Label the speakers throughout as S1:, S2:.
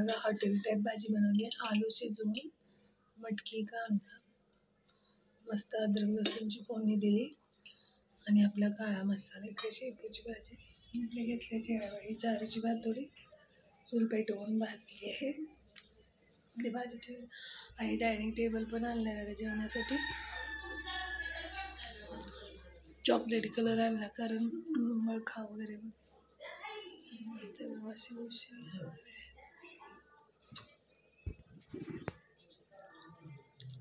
S1: बघा hotel type भाजी बनवली आहे. आलू शिजवून मटकी कांदा मस्त अद्रक लसूणची फोडणी दिली आणि आपला काळा मसाला. इकडे शेपूची भाजी इकडे घेतली जेवायला. ज्वारीची भातोडी चूल पेटवून भाजली आहे. इकडे भाजी ठेवली आणि डायनिंग टेबल पण आणलाय बघा जेवणासाठी. चॉकलेटी कलर आणला कारण मळखा वगैरे मस्त वॉशिंग मशीन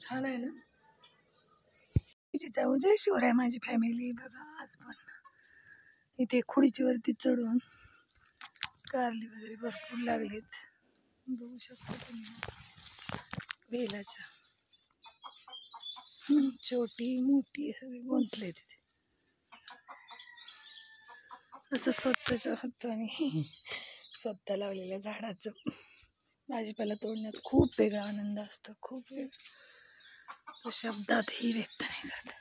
S1: छान आहे ना. जाऊ जय शिवराय माझी फॅमिली बघा. आज पण इथे खुडीची वरती चढून कारली वगैरे भरपूर लागलेत. बघू शकता तुम्ही वेलाच्या छोटी मोठी सगळी गुंतले तिथे. असं स्वतःच्या हाताने स्वतः लावलेल्या झाडाचं भाजीपाला तोडण्यात खूप वेगळा आनंद असतो. खूप वेगळा तो शब्दातही व्यक्त नाही करत.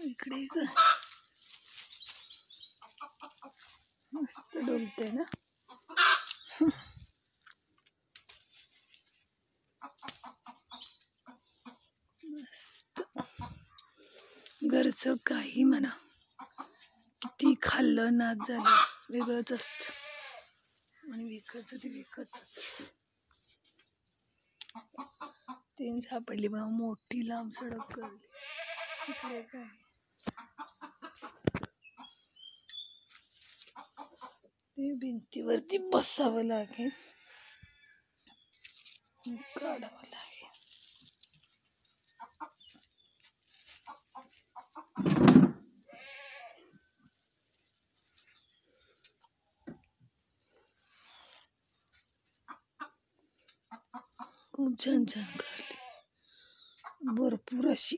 S1: इकडे मस्त डोलते ना. मस्त घरचं काही म्हणा किती खाल्लं नाद झालं वेगळंच असतं आणि विकतच ते विकतच. 3 सापडली बा मोठी लांब सडक करली. इकडे काय ते भिंतीवरती बसावं लागेल काढावं लागेल. खूप छान छान कारली भरपूर अशी.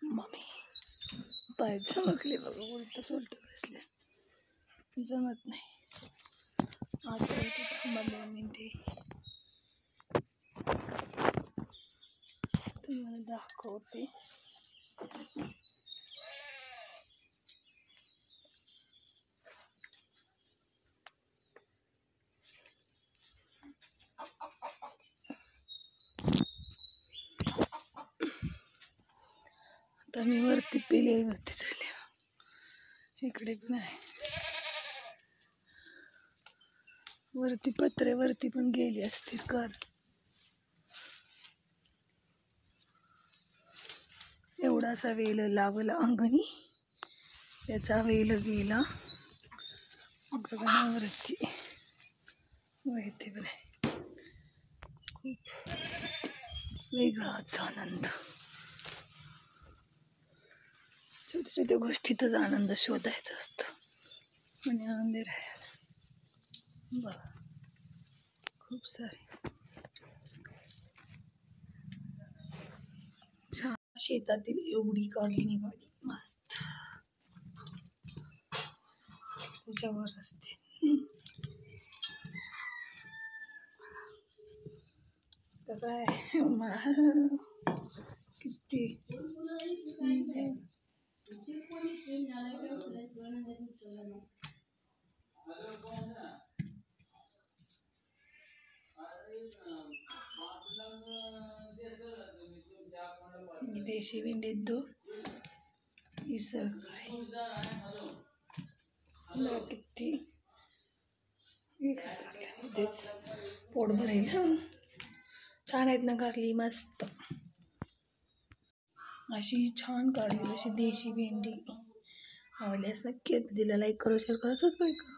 S1: मम्मी पाय चमकले बघा. उलट सोलट बसले जमत नाही. आता इथे थांबा 2 मिनिटे तुम्हाला दाखवते. आता मी वरती पेल्यावरती चालले. इकडे पण आहे वरती पत्र्यावरती पण गेली असतील कार. एवढासा वेल लावला अंगणी त्याचा वेल गेला गगनावरती वरती पण आहे. खूप वेगळाच आनंद. छोट्या छोट्या गोष्टीतच आनंद शोधायचा असतो आणि आनंदी राहायचा. बघा खूप सारे छान शेतातील एवढी कारली निघाली मस्त. तुझ्यावर असते कसं आहे किती देशी भेंडीत 2 ही सरकारी किती तेच पोट भरेल. छान आहेत ना कारली मस्त. अशी छान कारली अशी देशी भेंडी आवडल्यास नक्की दिला लाईक करा शेअर करा सबस्क्राईब करा.